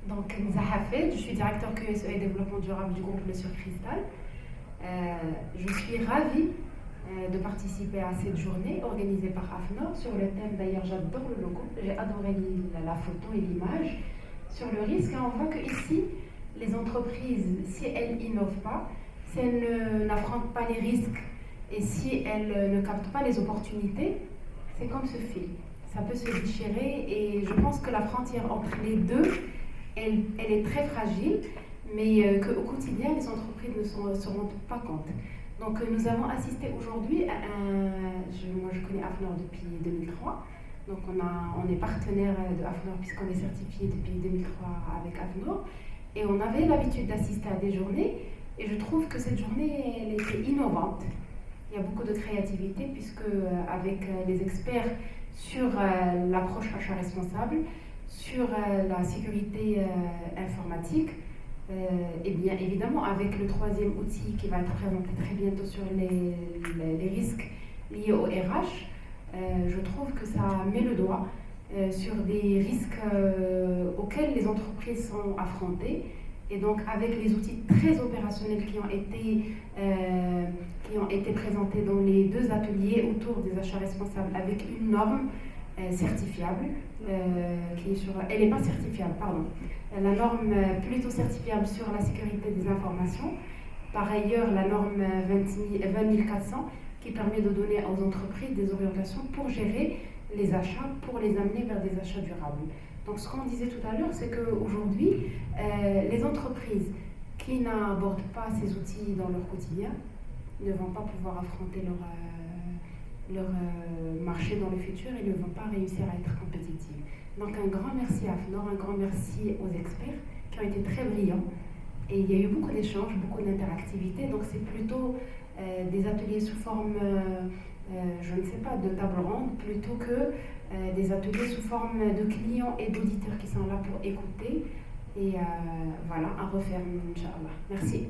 Donc, Mza Hafed, je suis directeur QSE et développement durable du groupe Le Sur Cristal. Je suis ravie de participer à cette journée organisée par AFNOR sur le thème, d'ailleurs j'adore le logo, j'ai adoré la photo et l'image, sur le risque. Et on voit que ici, les entreprises, si elles n'innovent pas, si elles n'affrontent pas les risques et si elles ne captent pas les opportunités, c'est comme ce fil. Ça peut se déchirer et je pense que la frontière entre les deux, elle est très fragile, mais qu'au quotidien, les entreprises ne se rendent pas compte. Donc nous avons assisté aujourd'hui à moi je connais AFNOR depuis 2003, donc on est partenaire de AFNOR puisqu'on est certifié depuis 2003 avec AFNOR, et on avait l'habitude d'assister à des journées, et je trouve que cette journée, elle était innovante. Il y a beaucoup de créativité puisque avec les experts sur l'approche achat responsable, sur la sécurité informatique, et bien évidemment avec le troisième outil qui va être présenté très bientôt sur les risques liés au RH, je trouve que ça met le doigt sur des risques auxquels les entreprises sont affrontées. Et donc avec les outils très opérationnels qui ont été présentés dans les deux ateliers autour des achats responsables, avec une norme certifiable, elle n'est pas certifiable, pardon, la norme plutôt certifiable sur la sécurité des informations. Par ailleurs, la norme 20400 qui permet de donner aux entreprises des orientations pour gérer les achats, pour les amener vers des achats durables. Donc ce qu'on disait tout à l'heure, c'est qu'aujourd'hui, les entreprises qui n'abordent pas ces outils dans leur quotidien ne vont pas pouvoir affronter leur marché dans le futur et ne vont pas réussir à être compétitives. Donc un grand merci à AFNOR, un grand merci aux experts qui ont été très brillants. Et il y a eu beaucoup d'échanges, beaucoup d'interactivité, donc c'est plutôt des ateliers sous forme, je ne sais pas, de table ronde, plutôt que des ateliers sous forme de clients et d'auditeurs qui sont là pour écouter. Et voilà, à refaire, Inch'Allah. Merci.